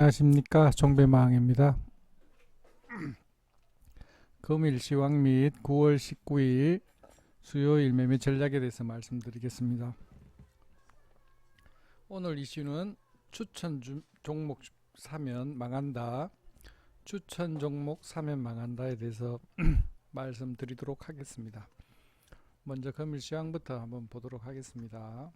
안녕하십니까, 종배망입니다. 금일 시황 및 9월 19일 수요일 매매 전략에 대해서 말씀드리겠습니다. 오늘 이슈는 추천 종목 사면 망한다, 추천 종목 사면 망한다에 대해서 말씀드리도록 하겠습니다. 먼저 금일 시황부터 한번 보도록 하겠습니다.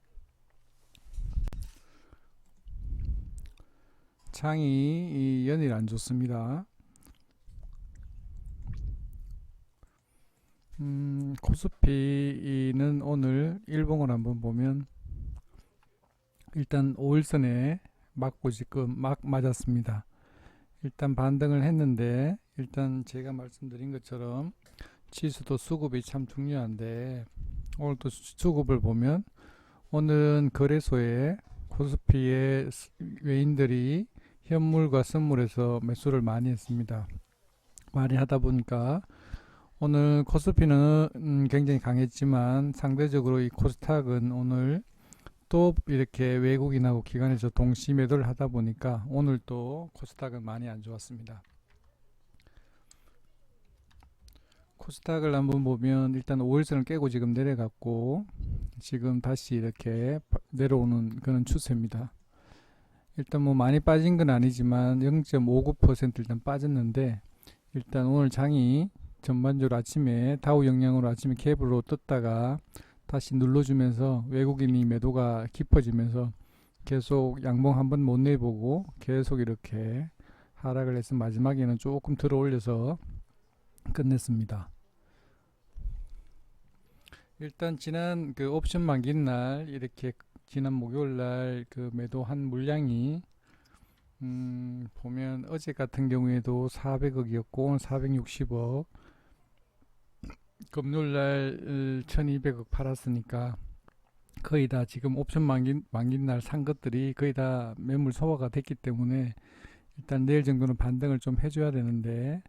장이 연일 안 좋습니다. 코스피는 오늘 일봉을 한번 보면 일단 5일선에 맞고 지금 막 맞았습니다. 일단 반등을 했는데, 일단 제가 말씀드린 것처럼 지수도 수급이 참 중요한데, 오늘 또 수급을 보면 오늘은 거래소에 코스피의 외인들이 현물과 선물에서 매수를 많이 했습니다. 많이 하다 보니까 오늘 코스피는 굉장히 강했지만 상대적으로 이 코스닥은 오늘 또 이렇게 외국인하고 기관에서 동시 매도를 하다 보니까 오늘 또 코스닥은 많이 안 좋았습니다. 코스닥을 한번 보면 일단 5일선을 깨고 지금 내려갔고 지금 다시 이렇게 내려오는 그런 추세입니다. 일단 뭐 많이 빠진 건 아니지만 0.59% 일단 빠졌는데, 일단 오늘 장이 전반적으로 아침에 다우 영향으로 아침에 갭으로 떴다가 다시 눌러주면서 외국인이 매도가 깊어지면서 계속 양봉 한번 못 내보고 계속 이렇게 하락을 해서 마지막에는 조금 들어 올려서 끝냈습니다. 일단 지난 그 옵션 만기는 날 이렇게 지난 목요일 날 그 매도한 물량이 보면 어제 같은 경우에도 400억이었고 오늘 460억, 금요일 날 1200억 팔았으니까 거의 다 지금 옵션 만긴 날 산 것들이 거의 다 매물 소화가 됐기 때문에 일단 내일 정도는 반등을 좀 해줘야 되는데,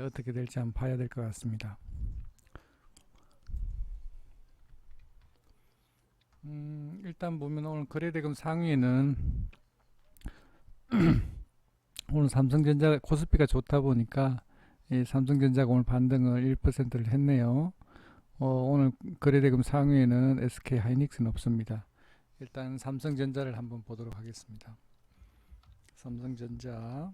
어떻게 될지 한번 봐야 될 것 같습니다. 일단 보면 오늘 거래대금 상위에는 오늘 삼성전자 코스피가 좋다 보니까 삼성전자가 오늘 반등을 1%를 했네요. 오늘 거래대금 상위에는 SK 하이닉스는 없습니다. 일단 삼성전자를 한번 보도록 하겠습니다. 삼성전자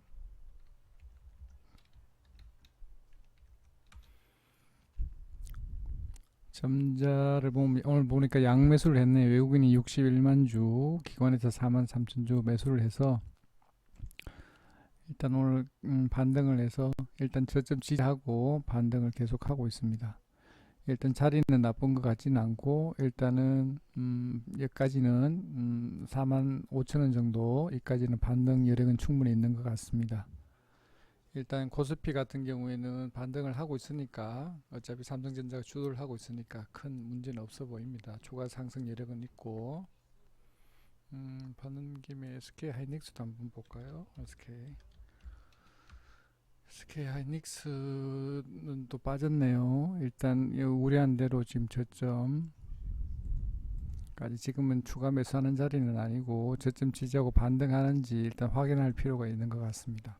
점자를 보면 오늘 보니까 양매수를 했네요. 외국인이 61만 주, 기관에서 4만 3천 주 매수를 해서 일단 오늘 반등을 해서 일단 저점 지지하고 반등을 계속하고 있습니다. 일단 자리는 나쁜 것 같지는 않고 일단은 여기까지는 4만 5천 원 정도, 여기까지는 반등 여력은 충분히 있는 것 같습니다. 일단 코스피 같은 경우에는 반등을 하고 있으니까 어차피 삼성전자가 주도를 하고 있으니까 큰 문제는 없어 보입니다. 추가 상승 여력은 있고, 보는 김에 SK 하이닉스도 한번 볼까요? SK 하이닉스는 또 빠졌네요. 일단 우려한 대로 지금 저점까지 지금은 추가 매수하는 자리는 아니고 저점 지지하고 반등하는지 일단 확인할 필요가 있는 것 같습니다.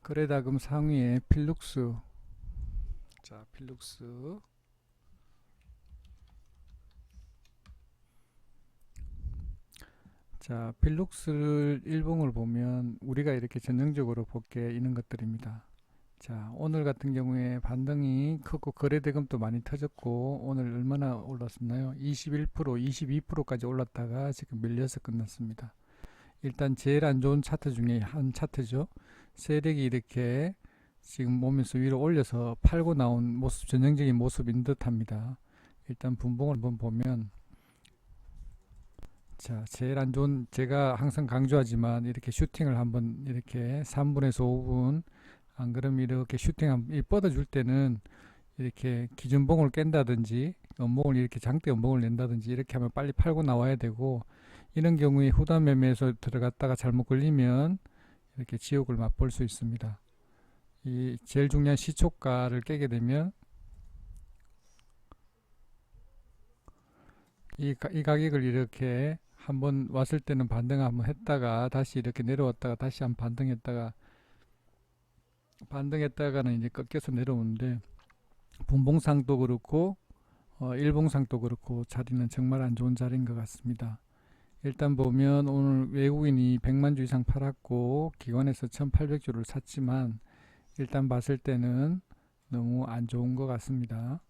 거래다금 상위에 필룩스, 자 필룩스 자 필룩스 일봉을 보면 우리가 이렇게 전형적으로 볼 게 있는 것들입니다. 자 오늘 같은 경우에 반등이 크고 거래대금도 많이 터졌고 오늘 얼마나 올랐었나요? 21%, 22%까지 올랐다가 지금 밀려서 끝났습니다. 일단 제일 안 좋은 차트 중에 한 차트죠. 세력이 이렇게 지금 오면서 위로 올려서 팔고 나온 모습, 전형적인 모습인 듯 합니다. 일단 분봉을 한번 보면, 자 제일 안 좋은, 제가 항상 강조하지만 이렇게 슈팅을 한번 이렇게 3분에서 5분, 안 그러면 이렇게 슈팅 뻗어줄 때는 이렇게 기준봉을 깬다든지 음봉을 이렇게 장대 음봉을 낸다든지 이렇게 하면 빨리 팔고 나와야 되고, 이런 경우에 후단 매매에서 들어갔다가 잘못 걸리면 이렇게 지옥을 맛볼 수 있습니다. 이 제일 중요한 시초가를 깨게 되면 이 가격을 이렇게 한번 왔을 때는 반등 한번 했다가 다시 이렇게 내려왔다가 다시 한번 반등했다가는 이제 꺾여서 내려오는데, 분봉상도 그렇고 일봉상도 그렇고 자리는 정말 안 좋은 자리인 것 같습니다. 일단 보면 오늘 외국인이 100만 주 이상 팔았고 기관에서 1800주를 샀지만, 일단 봤을 때는 너무 안 좋은 것 같습니다.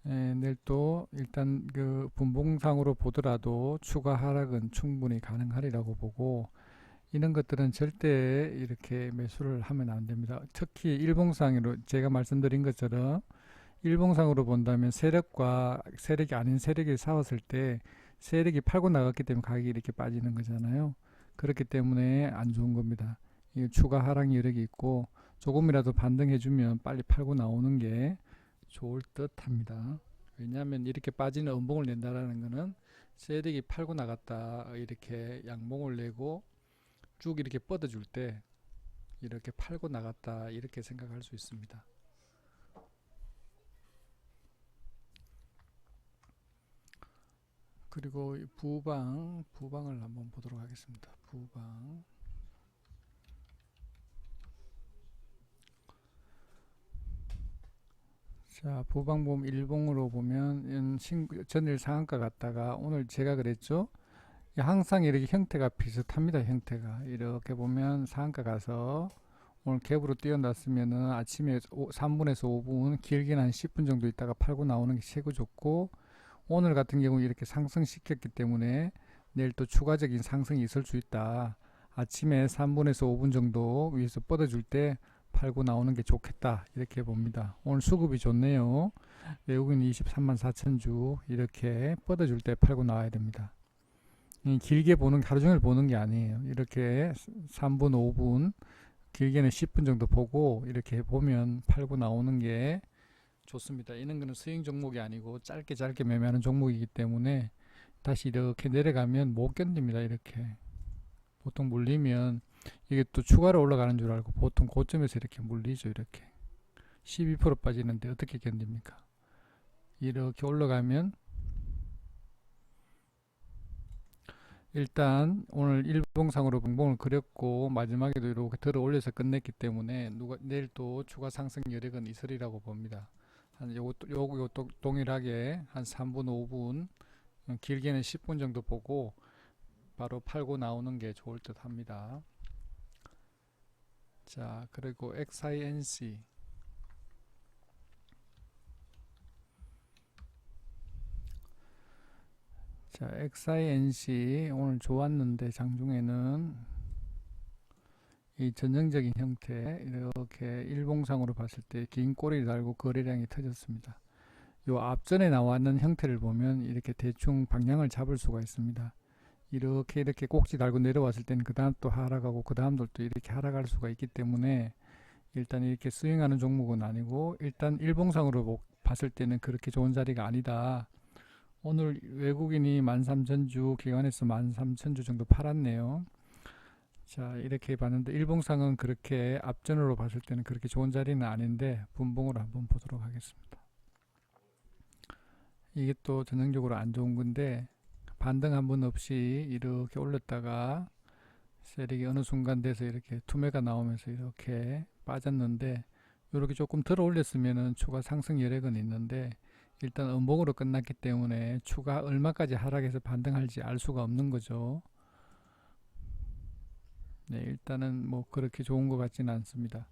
내일 또 일단 그 분봉상으로 보더라도 추가 하락은 충분히 가능하리라고 보고, 이런 것들은 절대 이렇게 매수를 하면 안 됩니다. 특히 일봉상으로 제가 말씀드린 것처럼 일봉상으로 본다면 세력과 세력이 아닌 세력이 싸웠을 때 세력이 팔고 나갔기 때문에 가격이 이렇게 빠지는 거잖아요. 그렇기 때문에 안 좋은 겁니다. 이 추가 하락 여력이 있고 조금이라도 반등해주면 빨리 팔고 나오는 게 좋을 듯 합니다. 왜냐하면 이렇게 빠지는 음봉을 낸다라는 것은 세력이 팔고 나갔다 이렇게 양봉을 내고 쭉 이렇게 뻗어줄 때 이렇게 팔고 나갔다 이렇게 생각할 수 있습니다. 그리고 부방을 한번 보도록 하겠습니다. 부방. 자, 부방 보면 일봉으로 보면 전일 상한가 갔다가 오늘 제가 그랬죠. 항상 이렇게 형태가 비슷합니다. 형태가 이렇게 보면 상한가 가서 오늘 갭으로 뛰어났으면은 아침에 3분에서 5분, 길게는 한 10분 정도 있다가 팔고 나오는 게 최고 좋고, 오늘 같은 경우 이렇게 상승시켰기 때문에 내일 또 추가적인 상승이 있을 수 있다. 아침에 3분에서 5분 정도 위에서 뻗어줄 때 팔고 나오는 게 좋겠다 이렇게 봅니다. 오늘 수급이 좋네요. 외국인 23만 4천 주 이렇게 뻗어줄 때 팔고 나와야 됩니다. 길게 보는 하루 종일 보는 게 아니에요. 이렇게 3분 5분 길게는 10분 정도 보고 이렇게 보면 팔고 나오는 게 좋습니다. 이런 거는 스윙 종목이 아니고 짧게 매매하는 종목이기 때문에 다시 이렇게 내려가면 못 견딥니다. 이렇게 보통 물리면 이게 또 추가로 올라가는 줄 알고 보통 고점에서 이렇게 물리죠. 이렇게 12% 빠지는데 어떻게 견딥니까? 이렇게 올라가면 일단 오늘 일봉상으로 분봉을 그렸고 마지막에도 이렇게 들어 올려서 끝냈기 때문에 내일 또 추가 상승 여력은 있으리라고 봅니다. 한 요거 동일하게 한 3분 5분 길게는 10분 정도 보고 바로 팔고 나오는 게 좋을 듯 합니다. 자, 그리고 XINC. 자, XINC 오늘 좋았는데 장중에는 이 전형적인 형태 이렇게 일봉상으로 봤을 때 긴 꼬리를 달고 거래량이 터졌습니다. 요 앞전에 나왔는 형태를 보면 이렇게 대충 방향을 잡을 수가 있습니다. 이렇게 꼭지 달고 내려왔을 때는 그 다음 또 하락하고 그 다음도 또 이렇게 하락할 수가 있기 때문에 일단 이렇게 스윙하는 종목은 아니고, 일단 일봉상으로 봤을 때는 그렇게 좋은 자리가 아니다. 오늘 외국인이 13,000주, 기관에서 13,000주 정도 팔았네요. 자, 이렇게 봤는데 일봉상은 그렇게 앞전으로 봤을 때는 그렇게 좋은 자리는 아닌데 분봉으로 한번 보도록 하겠습니다. 이게 또 전형적으로 안 좋은 건데 반등 한번 없이 이렇게 올렸다가 세력이 어느 순간 돼서 이렇게 투매가 나오면서 이렇게 빠졌는데, 이렇게 조금 들어 올렸으면은 추가 상승 여력은 있는데 일단 음봉으로 끝났기 때문에 추가 얼마까지 하락해서 반등할지 알 수가 없는 거죠. 네, 일단은 뭐 그렇게 좋은 것 같지는 않습니다.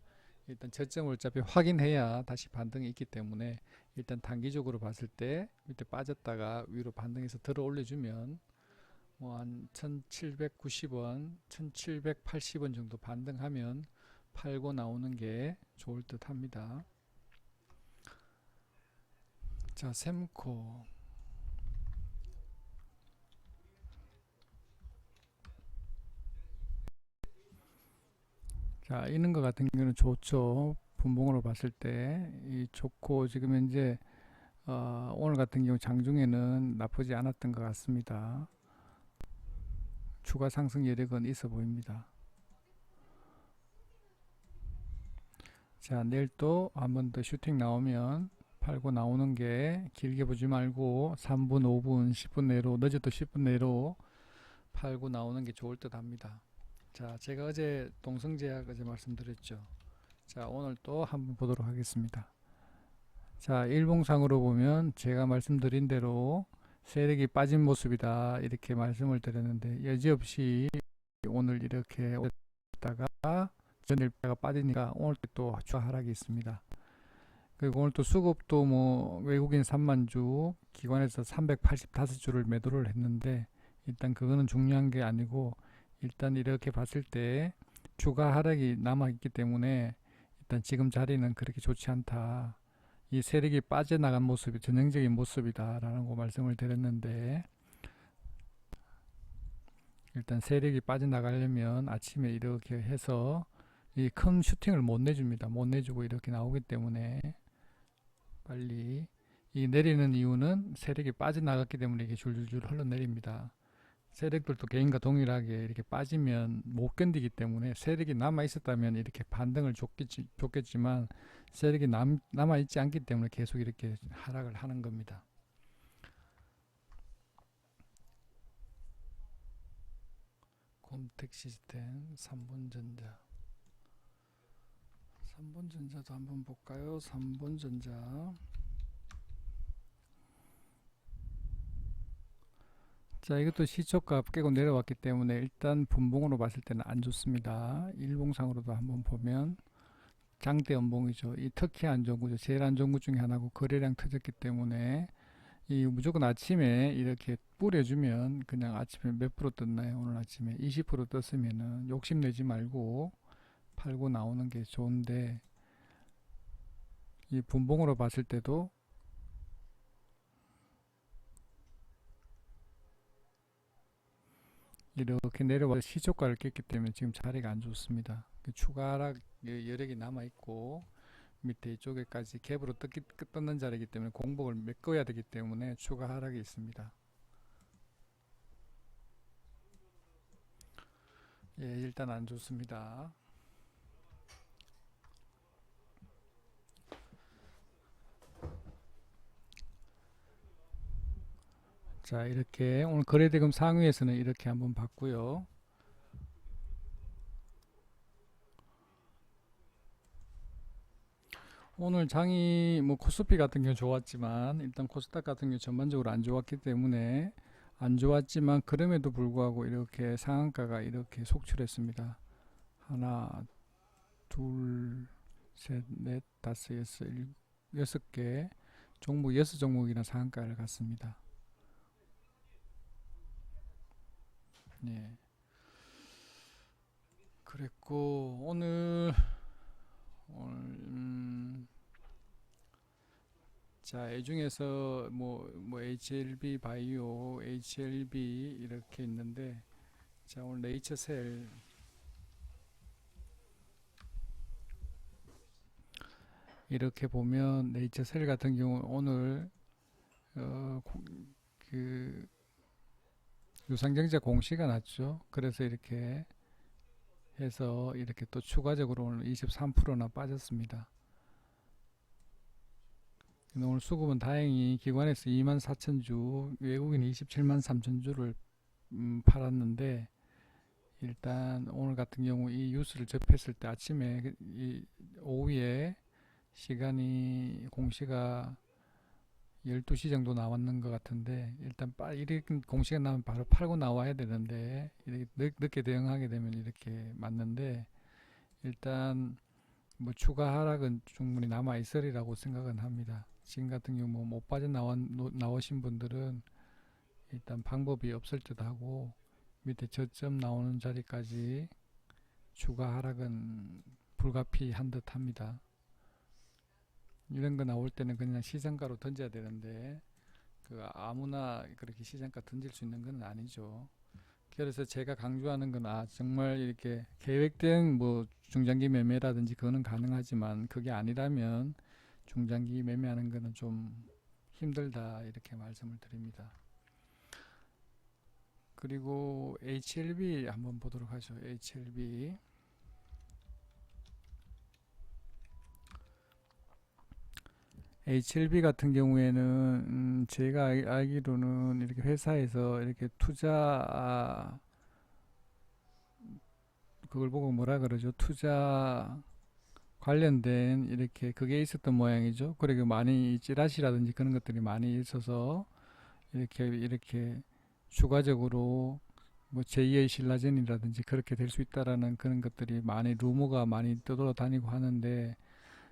일단 저점을 어차피 확인해야 다시 반등이 있기 때문에 일단 단기적으로 봤을 때 밑에 빠졌다가 위로 반등해서 들어 올려주면 뭐 한 1790원, 1780원 정도 반등하면 팔고 나오는 게 좋을 듯 합니다. 자, 셈코. 자, 이런 거 같은 경우는 좋죠. 분봉으로 봤을 때 이 좋고, 지금 현재 오늘 같은 경우 장중에는 나쁘지 않았던 것 같습니다. 추가 상승 여력은 있어 보입니다. 자, 내일 또 한 번 더 슈팅 나오면 팔고 나오는 게 길게 보지 말고 3분, 5분, 10분 내로, 늦어도 10분 내로 팔고 나오는 게 좋을 듯 합니다. 자, 제가 어제 동성제약 어제 말씀드렸죠. 자, 오늘 또 한번 보도록 하겠습니다. 자, 일봉상으로 보면 제가 말씀드린 대로 세력이 빠진 모습이다 이렇게 말씀을 드렸는데 여지없이 오늘 이렇게 올렸다가 전일배가 빠지니까 오늘 또 주가 하락이 있습니다. 그리고 오늘 또 수급도 뭐 외국인 3만주, 기관에서 385주를 매도를 했는데 일단 그거는 중요한 게 아니고 일단 이렇게 봤을 때 주가 하락이 남아 있기 때문에 일단 지금 자리는 그렇게 좋지 않다. 이 세력이 빠져나간 모습이 전형적인 모습이다라고 말씀을 드렸는데 일단 세력이 빠져나가려면 아침에 이렇게 해서 이 큰 슈팅을 못 내줍니다. 못 내주고 이렇게 나오기 때문에 빨리 이 내리는 이유는 세력이 빠져나갔기 때문에 이게 줄줄줄 흘러내립니다. 세력들도 개인과 동일하게 이렇게 빠지면 못 견디기 때문에 세력이 남아 있었다면 이렇게 반등을 줬겠지만 세력이 남아 있지 않기 때문에 계속 이렇게 하락을 하는 겁니다. 곰텍 시스템, 삼본전자. 삼본전자도 한번 볼까요? 삼본전자. 자, 이것도 시초가 깨고 내려왔기 때문에 일단 분봉으로 봤을 때는 안 좋습니다. 일봉상으로도 한번 보면 장대 연봉이죠. 이 특히 안 좋은 구조, 제일 안 좋은 구 중에 하나고 거래량 터졌기 때문에 이 무조건 아침에 이렇게 뿌려주면 그냥 아침에 몇 프로 떴나요? 오늘 아침에 20% 떴으면은 욕심내지 말고 팔고 나오는 게 좋은데 이 분봉으로 봤을 때도 이렇게 내려와서 시초가를 깼기 때문에 지금 자리가 안 좋습니다. 추가 하락 여력이 남아 있고 밑에 이쪽에까지 갭으로 떴는 자리이기 때문에 공복을 메꿔야 되기 때문에 추가 하락이 있습니다. 예, 일단 안 좋습니다. 자, 이렇게 오늘 거래대금 상위에서는 이렇게 한번 봤고요. 오늘 장이 뭐 코스피 같은 경우 좋았지만 일단 코스닥 같은 경우 전반적으로 안 좋았기 때문에 안 좋았지만 그럼에도 불구하고 이렇게 상한가가 이렇게 속출했습니다. 하나, 둘, 셋, 넷, 다섯, 여섯, 여섯 개 종목, 여섯 종목이나 상한가를 갔습니다. 예. 그랬고 자, 이 중에서 뭐 HLB 바이오, HLB 이렇게 있는데 자, 오늘 네이처셀 이렇게 보면 네이처셀 같은 경우 오늘 그 유상증자 공시가 났죠. 그래서 이렇게 해서 이렇게 또 추가적으로 오늘 23%나 빠졌습니다. 오늘 수급은 다행히 기관에서 24,000주, 외국인 27만 3천주를 팔았는데 일단 오늘 같은 경우 이 뉴스를 접했을 때 아침에 이 오후에 시간이 공시가 12시 정도 나왔는 것 같은데 일단 이렇게 공시가 나면 바로 팔고 나와야 되는데 이렇게 늦게 대응하게 되면 이렇게 맞는데 일단 뭐 추가 하락은 충분히 남아 있으리라고 생각은 합니다. 지금 같은 경우 못 빠져나오신 분들은 일단 방법이 없을 듯 하고 밑에 저점 나오는 자리까지 추가 하락은 불가피한 듯 합니다. 이런 거 나올 때는 그냥 시장가로 던져야 되는데 그 아무나 그렇게 시장가 던질 수 있는 건 아니죠. 그래서 제가 강조하는 건 정말 이렇게 계획된 뭐 중장기 매매라든지 그거는 가능하지만 그게 아니라면 중장기 매매하는 거는 좀 힘들다 이렇게 말씀을 드립니다. 그리고 HLB 한번 보도록 하죠. HLB HLB 같은 경우에는 제가 알기로는 이렇게 회사에서 이렇게 투자 그걸 보고 뭐라 그러죠? 투자 관련된 이렇게 그게 있었던 모양이죠. 그리고 많이 찌라시라든지 그런 것들이 많이 있어서 이렇게 추가적으로 뭐 제2의 신라젠이라든지 그렇게 될 수 있다라는 그런 것들이 많이 루머가 많이 떠돌아다니고 하는데,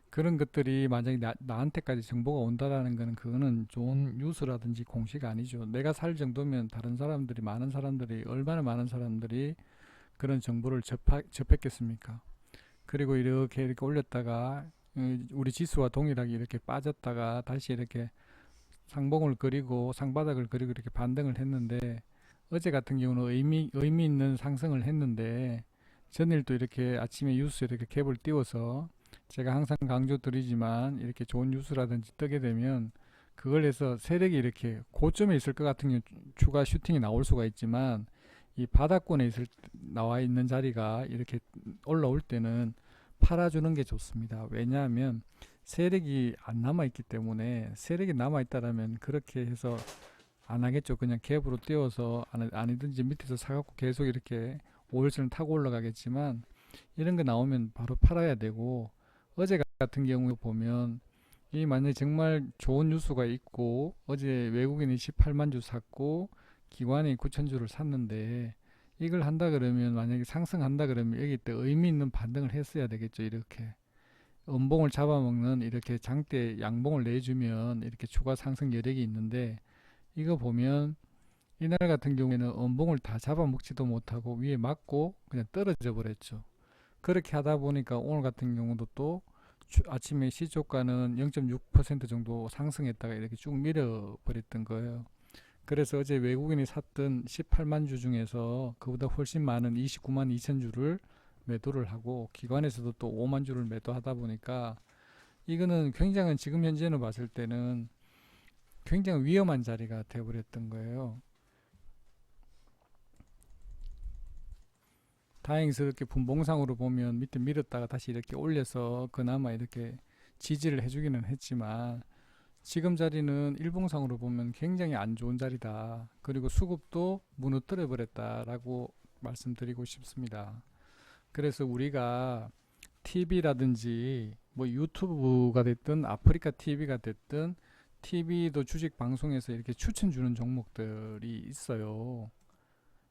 그런 것들이 만약에 나한테까지 정보가 온다라는 거는 그거는 좋은 뉴스라든지 공시가 아니죠. 내가 살 정도면 다른 사람들이, 많은 사람들이, 얼마나 많은 사람들이 그런 정보를 접했겠습니까? 그리고 이렇게 올렸다가 우리 지수와 동일하게 이렇게 빠졌다가 다시 이렇게 상봉을 그리고 상바닥을 그리고 이렇게 반등을 했는데, 어제 같은 경우는 의미 있는 상승을 했는데, 전일도 이렇게 아침에 뉴스에 이렇게 갭을 띄워서, 제가 항상 강조드리지만 이렇게 좋은 뉴스라든지 뜨게 되면 그걸 해서 세력이 이렇게 고점에 있을 것 같은 경우 추가 슈팅이 나올 수가 있지만, 이 바닥권에 나와 있는 자리가 이렇게 올라올 때는 팔아주는 게 좋습니다. 왜냐하면 세력이 안 남아 있기 때문에, 세력이 남아 있다라면 그렇게 해서 안 하겠죠. 그냥 갭으로 띄워서 아니든지 밑에서 사갖고 계속 이렇게 5일선을 타고 올라가겠지만, 이런 거 나오면 바로 팔아야 되고, 어제 같은 경우에 보면 이 만약에 정말 좋은 뉴스가 있고 어제 외국인이 18만 주 샀고 기관이 9천 주를 샀는데, 이걸 한다 그러면, 만약에 상승한다 그러면 여기 때 의미 있는 반등을 했어야 되겠죠. 이렇게 음봉을 잡아먹는, 이렇게 장대 양봉을 내주면 이렇게 추가 상승 여력이 있는데, 이거 보면 이날 같은 경우에는 음봉을 다 잡아먹지도 못하고 위에 맞고 그냥 떨어져 버렸죠. 그렇게 하다 보니까 오늘 같은 경우도 또 아침에 시초가는 0.6% 정도 상승했다가 이렇게 쭉 밀어버렸던 거예요. 그래서 어제 외국인이 샀던 18만 주 중에서 그보다 훨씬 많은 29만 2천 주를 매도를 하고, 기관에서도 또 5만 주를 매도하다 보니까, 이거는 굉장히 지금 현재는 봤을 때는 굉장히 위험한 자리가 되어버렸던 거예요. 다행스럽게 분봉상으로 보면 밑에 밀었다가 다시 이렇게 올려서 그나마 이렇게 지지를 해주기는 했지만, 지금 자리는 일봉상으로 보면 굉장히 안 좋은 자리다. 그리고 수급도 무너뜨려 버렸다라고 말씀드리고 싶습니다. 그래서 우리가 TV라든지 뭐 유튜브가 됐든 아프리카 TV가 됐든, TV도 주식 방송에서 이렇게 추천 주는 종목들이 있어요.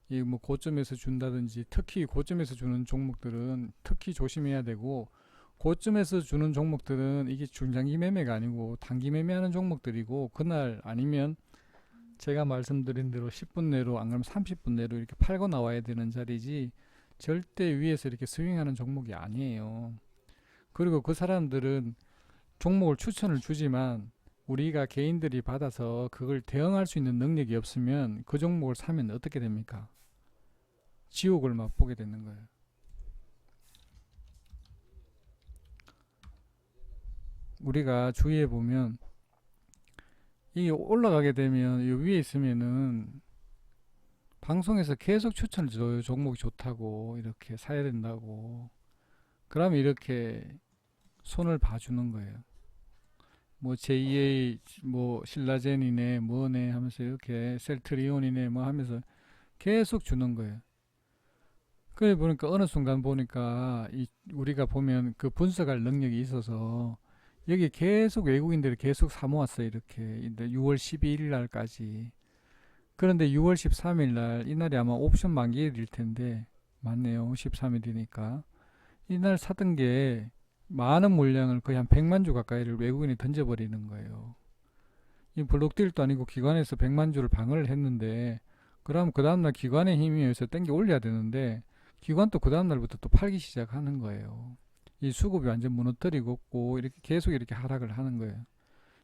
이 뭐 고점에서 준다든지, 특히 고점에서 주는 종목들은 특히 조심해야 되고, 고점에서 주는 종목들은 이게 중장기 매매가 아니고 단기 매매하는 종목들이고, 그날 아니면 제가 말씀드린 대로 10분 내로, 안 그러면 30분 내로 이렇게 팔고 나와야 되는 자리지, 절대 위에서 이렇게 스윙하는 종목이 아니에요. 그리고 그 사람들은 종목을 추천을 주지만 우리가 개인들이 받아서 그걸 대응할 수 있는 능력이 없으면 그 종목을 사면 어떻게 됩니까? 지옥을 맛보게 되는 거예요. 우리가 주위에 보면 이게 올라가게 되면 이 위에 있으면은 방송에서 계속 추천을 줘요. 종목이 좋다고, 이렇게 사야 된다고. 그러면 이렇게 손을 봐주는 거예요. 뭐 JA 뭐 신라젠이네 뭐네 하면서 이렇게 셀트리온이네 뭐 하면서 계속 주는 거예요. 그래 보니까 어느 순간 보니까 우리가 보면 그 분석할 능력이 있어서 여기 계속 외국인들이 계속 사모았어요. 이렇게 6월 12일 날까지. 그런데 6월 13일 날, 이날이 아마 옵션 만기일일 텐데, 맞네요. 13일이니까 이날 사던 게 많은 물량을, 거의 한 100만 주 가까이를 외국인이 던져버리는 거예요. 이 블록딜도 아니고 기관에서 100만 주를 방어를 했는데, 그럼 그 다음날 기관의 힘에 의해서 땡겨 올려야 되는데, 기관도 그 다음날부터 또 팔기 시작하는 거예요. 이 수급이 완전 무너뜨리고 있고 이렇게 계속 이렇게 하락을 하는 거예요.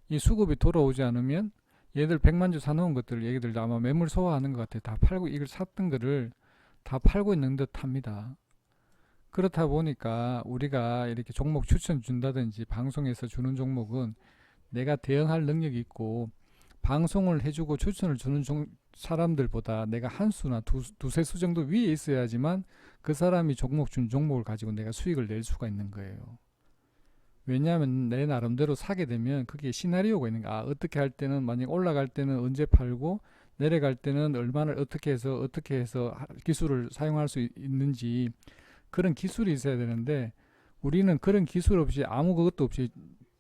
이 수급이 돌아오지 않으면 얘들 100만 주 사놓은 것들, 얘기들 아마 매물 소화하는 것 같아요. 다 팔고, 이걸 샀던 거를 다 팔고 있는 듯 합니다. 그렇다 보니까 우리가 이렇게 종목 추천 준다든지 방송에서 주는 종목은 내가 대응할 능력이 있고, 방송을 해주고 추천을 주는 사람들보다 내가 한 수나 두세 수 정도 위에 있어야지만 그 사람이 종목 준 종목을 가지고 내가 수익을 낼 수가 있는 거예요. 왜냐하면 내 나름대로 사게 되면 그게 시나리오가 있는 거야. 아, 어떻게 할 때는 만약 올라갈 때는 언제 팔고 내려갈 때는 얼마나 어떻게 해서 기술을 사용할 수 있는지 그런 기술이 있어야 되는데 우리는 그런 기술 없이 아무것도 없이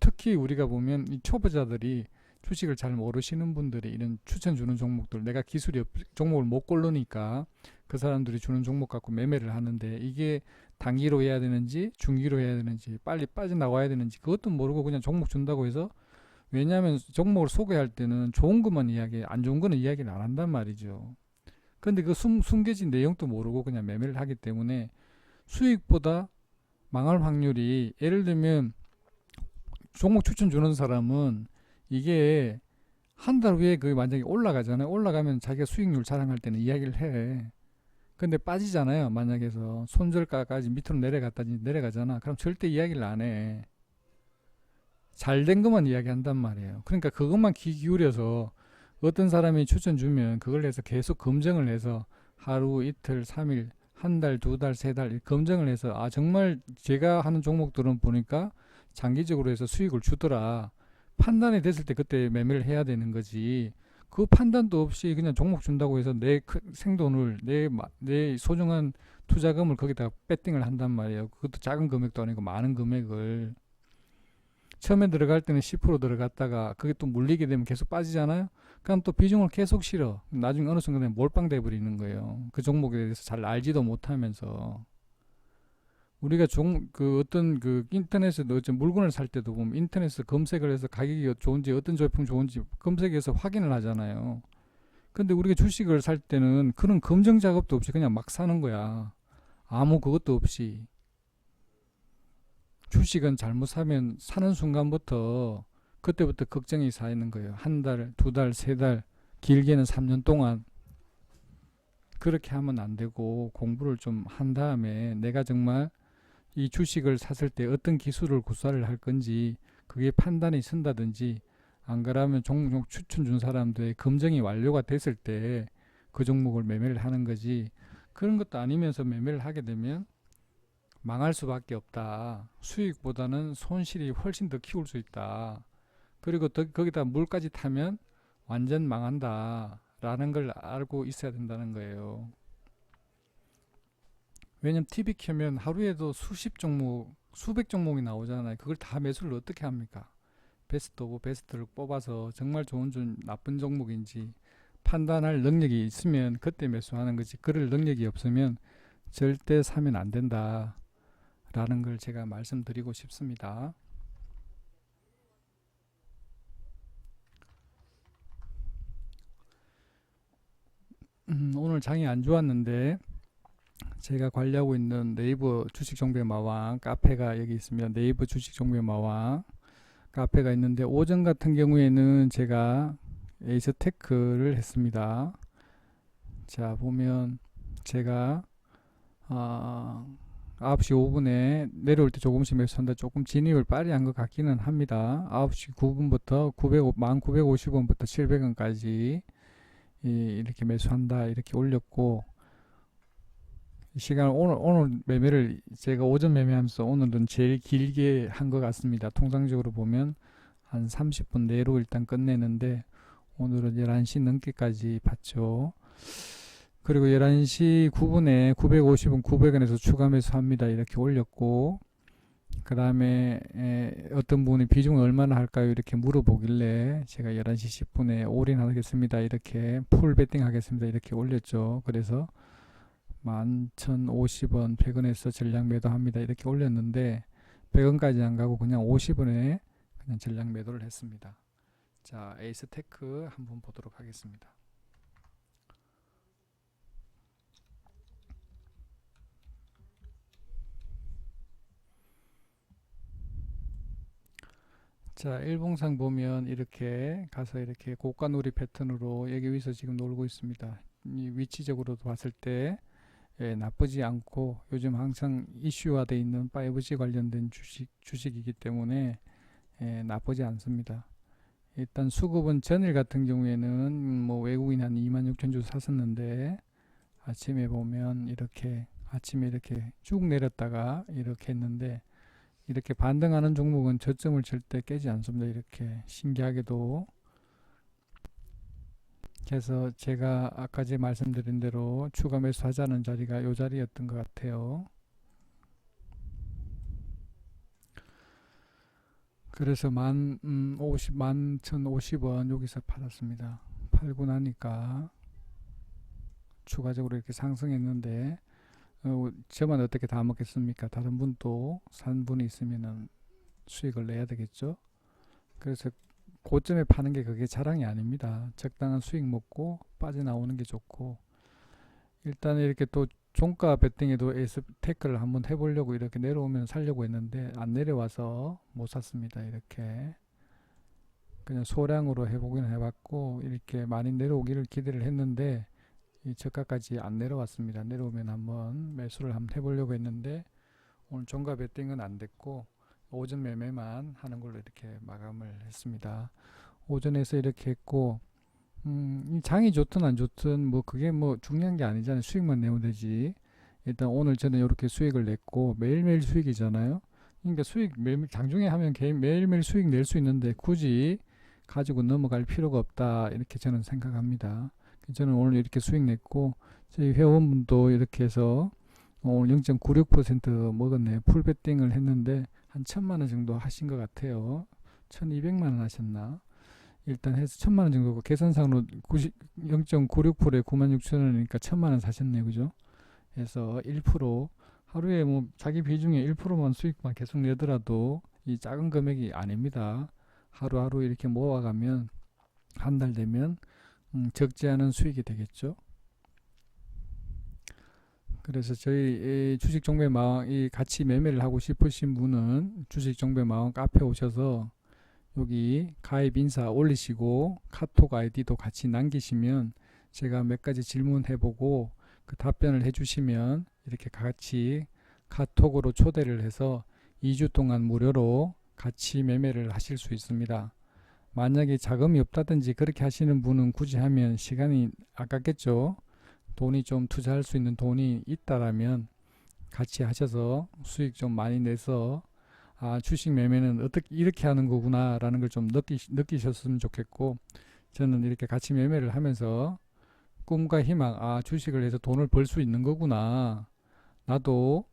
특히 우리가 보면 이 초보자들이 주식을 잘 모르시는 분들이 이런 추천 주는 종목들 내가 기술이 종목을 못 고르니까 그 사람들이 주는 종목 갖고 매매를 하는데 이게 단기로 해야 되는지 중기로 해야 되는지 빨리 빠져나와야 되는지 그것도 모르고 그냥 종목 준다고 해서 왜냐하면 종목을 소개할 때는 좋은 것만 이야기해 안 좋은 거는 이야기를 안 한단 말이죠. 근데 그 숨겨진 내용도 모르고 그냥 매매를 하기 때문에 수익보다 망할 확률이 예를 들면 종목 추천 주는 사람은 이게 한 달 후에 그 만약에 올라가잖아요. 올라가면 자기가 수익률 자랑할 때는 이야기를 해. 근데 빠지잖아요. 만약에서 손절가까지 밑으로 내려갔다든지 내려가잖아. 그럼 절대 이야기를 안 해. 잘 된 것만 이야기한단 말이에요. 그러니까 그것만 귀 기울여서 어떤 사람이 추천 주면 그걸 해서 계속 검증을 해서 하루, 이틀, 3일, 한 달, 두 달, 세 달 검증을 해서 아 정말 제가 하는 종목들은 보니까 장기적으로 해서 수익을 주더라. 판단이 됐을 때 그때 매매를 해야 되는 거지. 그 판단도 없이 그냥 종목 준다고 해서 내 생돈을 내 소중한 투자금을 거기다 배팅을 한단 말이에요. 그것도 작은 금액도 아니고 많은 금액을 처음에 들어갈 때는 10% 들어갔다가 그게 또 물리게 되면 계속 빠지잖아요. 그럼 또 비중을 계속 실어. 나중에 어느 순간에 몰빵돼 버리는 거예요. 그 종목에 대해서 잘 알지도 못하면서 우리가 그 어떤 그 인터넷에도 어떤 물건을 살 때도 보면 인터넷에서 검색을 해서 가격이 좋은지 어떤 제품 좋은지 검색해서 확인을 하잖아요. 근데 우리가 주식을 살 때는 그런 검증 작업도 없이 그냥 막 사는 거야. 아무 그것도 없이. 주식은 잘못 사면 사는 순간부터 그때부터 걱정이 쌓이는 거예요. 한 달, 두 달, 세 달, 길게는 3년 동안 그렇게 하면 안 되고 공부를 좀 한 다음에 내가 정말 이 주식을 샀을 때 어떤 기술을 구사를 할 건지 그게 판단이 선다든지 안 그러면 종목 추천 준 사람들의 검증이 완료가 됐을 때 그 종목을 매매를 하는 거지 그런 것도 아니면서 매매를 하게 되면 망할 수밖에 없다. 수익보다는 손실이 훨씬 더 키울 수 있다. 그리고 거기다 물까지 타면 완전 망한다. 라는 걸 알고 있어야 된다는 거예요. 왜냐면 TV 켜면 하루에도 수십 종목, 수백 종목이 나오잖아요. 그걸 다 매수를 어떻게 합니까? 베스트 오브 베스트를 뽑아서 정말 좋은 나쁜 종목인지 판단할 능력이 있으면 그때 매수하는 거지. 그럴 능력이 없으면 절대 사면 안 된다. 라는 걸 제가 말씀드리고 싶습니다. 오늘 장이 안 좋았는데 제가 관리하고 있는 네이버 주식 정보의 마왕 카페가 여기 있습니다. 네이버 주식 정보의 마왕 카페가 있는데 오전 같은 경우에는 제가 에이스테크를 했습니다. 자 보면 제가 9시 5분에 내려올 때 조금씩 매수한다. 조금 진입을 빨리 한 것 같기는 합니다. 9시 9분부터 1950원부터 700원까지 이렇게 매수한다. 이렇게 올렸고 시간 오늘 매매를 제가 오전 매매하면서 오늘은 제일 길게 한 것 같습니다. 통상적으로 보면 한 30분 내로 일단 끝내는데 오늘은 11시 넘게까지 봤죠. 그리고 11시 9분에 950원 900원에서 추가 매수합니다. 이렇게 올렸고 그 다음에 어떤 분이 비중을 얼마나 할까요? 이렇게 물어보길래 제가 11시 10분에 올인 하겠습니다. 이렇게 풀 베팅 하겠습니다. 이렇게 올렸죠. 그래서 11,050원 100원에서 전량 매도합니다. 이렇게 올렸는데 100원까지 안 가고 그냥 50원에 그냥 전량 매도를 했습니다. 자, 에이스테크 한번 보도록 하겠습니다. 자, 일봉상 보면 이렇게 가서 이렇게 고가놀이 패턴으로 여기 위에서 지금 놀고 있습니다. 이 위치적으로 봤을 때 나쁘지 않고 요즘 항상 이슈화되어 있는 5G 관련된 주식이기 때문에 나쁘지 않습니다. 일단 수급은 전일 같은 경우에는 뭐 외국인 한 26,000주 샀었는데 아침에 보면 이렇게 아침에 이렇게 쭉 내렸다가 이렇게 했는데 이렇게 반등하는 종목은 저점을 절대 깨지 않습니다. 이렇게 신기하게도. 그래서 제가 아까 제 말씀드린 대로 추가 매수하자는 자리가 이 자리였던 것 같아요. 그래서 11,050원 여기서 팔았습니다. 팔고 나니까 추가적으로 이렇게 상승했는데 저만 어떻게 다 먹겠습니까? 다른 분도 산 분이 있으면 수익을 내야 되겠죠. 그래서 고점에 파는 게 그게 자랑이 아닙니다. 적당한 수익 먹고 빠져나오는 게 좋고, 일단 이렇게 또 종가 베팅에도 에이스 태클을 한번 해보려고 이렇게 내려오면 살려고 했는데 안 내려와서 못 샀습니다. 이렇게 그냥 소량으로 해보기는 해봤고, 이렇게 많이 내려오기를 기대를 했는데 이 저가까지 안 내려왔습니다. 내려오면 한번 매수를 한번 해보려고 했는데 오늘 종가 베팅은 안 됐고 오전 매매만 하는 걸로 이렇게 마감을 했습니다. 오전에서 이렇게 했고, 이 장이 좋든 안 좋든 뭐 그게 뭐 중요한 게 아니잖아요. 수익만 내면 되지. 일단 오늘 저는 이렇게 수익을 냈고 매일매일 수익이잖아요. 그러니까 수익 매일 장중에 하면 매일매일 수익 낼 수 있는데 굳이 가지고 넘어갈 필요가 없다, 이렇게 저는 생각합니다. 저는 오늘 이렇게 수익 냈고 저희 회원분도 이렇게 해서 오늘 0.96% 먹었네요. 풀 베팅을 했는데 한 1,000만원 정도 하신 것 같아요. 1,200만원 하셨나? 일단 해서 1,000만원 정도고 계산상으로 0.96%에 96,000원이니까 1,000만원 사셨네요. 그죠? 해서 1% 하루에 뭐 자기 비중에 1%만 수익만 계속 내더라도 이 작은 금액이 아닙니다. 하루하루 이렇게 모아가면 한 달 되면 적지 않은 수익이 되겠죠. 그래서 저희 주식 정배 마왕 이 같이 매매를 하고 싶으신 분은 주식 정배 마왕 카페 오셔서 여기 가입 인사 올리시고 카톡 아이디도 같이 남기시면 제가 몇 가지 질문해보고 그 답변을 해주시면 이렇게 같이 카톡으로 초대를 해서 2주 동안 무료로 같이 매매를 하실 수 있습니다. 만약에 자금이 없다든지 그렇게 하시는 분은 굳이 하면 시간이 아깝겠죠. 돈이 좀 투자할 수 있는 돈이 있다라면 같이 하셔서 수익 좀 많이 내서 주식 매매는 어떻게 이렇게 하는 거구나 라는 걸 좀 느끼셨으면 좋겠고, 저는 이렇게 같이 매매를 하면서 꿈과 희망, 주식을 해서 돈을 벌 수 있는 거구나, 나도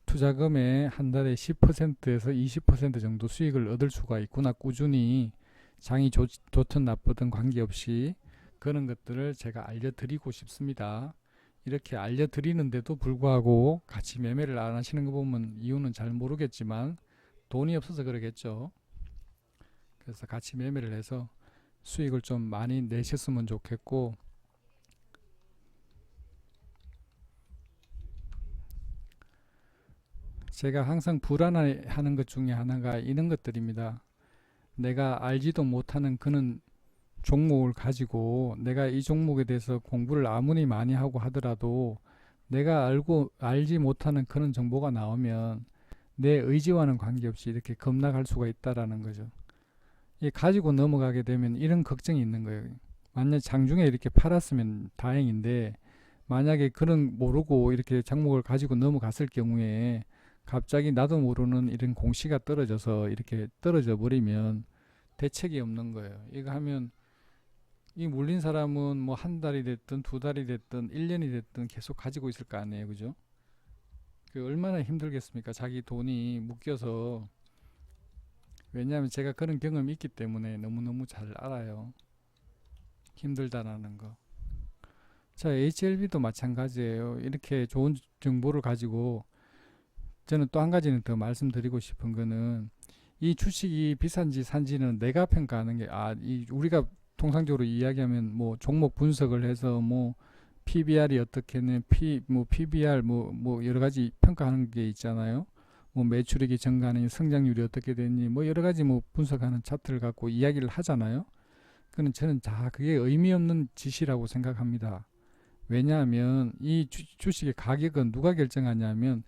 투자금의 한 달에 10%에서 20% 정도 수익을 얻을 수가 있구나, 꾸준히 장이 좋든 나쁘든 관계없이 그런 것들을 제가 알려드리고 싶습니다. 이렇게 알려드리는데도 불구하고 같이 매매를 안 하시는 거 보면 이유는 잘 모르겠지만 돈이 없어서 그러겠죠. 그래서 같이 매매를 해서 수익을 좀 많이 내셨으면 좋겠고, 제가 항상 불안해하는 것 중에 하나가 이런 것들입니다. 내가 알지도 못하는 그런 종목을 가지고 내가 이 종목에 대해서 공부를 아무리 많이 하고 하더라도 내가 알지 못하는 그런 정보가 나오면 내 의지와는 관계없이 이렇게 급락할 수가 있다라는 거죠. 이 가지고 넘어가게 되면 이런 걱정이 있는 거예요. 만약 장중에 이렇게 팔았으면 다행인데 만약에 그런 모르고 이렇게 종목을 가지고 넘어갔을 경우에 갑자기 나도 모르는 이런 공시가 떨어져서 이렇게 떨어져 버리면 대책이 없는 거예요. 이거 하면 이 물린 사람은 뭐 한 달이 됐든 두 달이 됐든 1년이 됐든 계속 가지고 있을 거 아니에요. 그죠? 그 얼마나 힘들겠습니까? 자기 돈이 묶여서. 왜냐하면 제가 그런 경험이 있기 때문에 너무너무 잘 알아요. 힘들다라는 거. 자, HLB도 마찬가지예요. 이렇게 좋은 정보를 가지고 저는 또 한 가지는 더 말씀드리고 싶은 거는 이 주식이 비싼지 산지는 내가 평가하는 게 우리가 통상적으로 이야기하면 뭐 종목 분석을 해서 뭐 PBR이 어떻게는 PBR 뭐 여러 가지 평가하는 게 있잖아요. 뭐 매출액이 증가하는 성장률이 어떻게 되니 뭐 여러 가지 뭐 분석하는 차트를 갖고 이야기를 하잖아요. 그는 저는 다 그게 의미 없는 짓이라고 생각합니다. 왜냐하면 이 주식의 가격은 누가 결정하냐면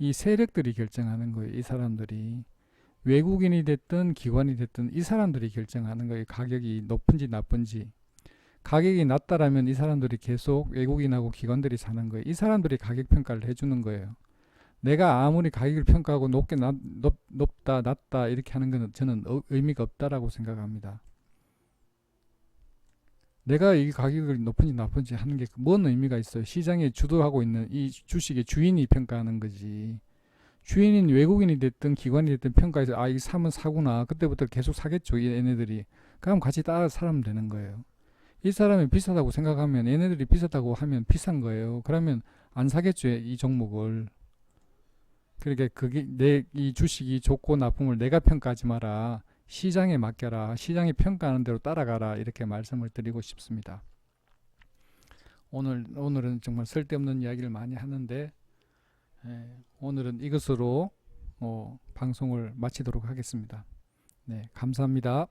이 세력들이 결정하는 거예요. 이 사람들이 외국인이 됐든 기관이 됐든 이 사람들이 결정하는 거예요. 가격이 높은지 나쁜지. 가격이 낮다라면 이 사람들이 계속 외국인하고 기관들이 사는 거예요. 이 사람들이 가격 평가를 해주는 거예요. 내가 아무리 가격을 평가하고 높다, 낮다 이렇게 하는 것은 저는 의미가 없다라고 생각합니다. 내가 이 가격을 높은지 나쁜지 하는 게 뭔 의미가 있어요? 시장에 주도하고 있는 이 주식의 주인이 평가하는 거지. 주인인 외국인이 됐든 기관이 됐든 평가해서 아, 이 사면 사구나. 그때부터 계속 사겠죠. 얘네들이. 그럼 같이 따라 사면 되는 거예요. 이 사람이 비싸다고 생각하면 얘네들이 비싸다고 하면 비싼 거예요. 그러면 안 사겠죠. 이 종목을. 그러니까 그게 내 이 주식이 좋고 나쁨을 내가 평가하지 마라. 시장에 맡겨라. 시장이 평가하는 대로 따라가라. 이렇게 말씀을 드리고 싶습니다. 오늘은 정말 쓸데없는 이야기를 많이 하는데 오늘은 이것으로 방송을 마치도록 하겠습니다. 네, 감사합니다.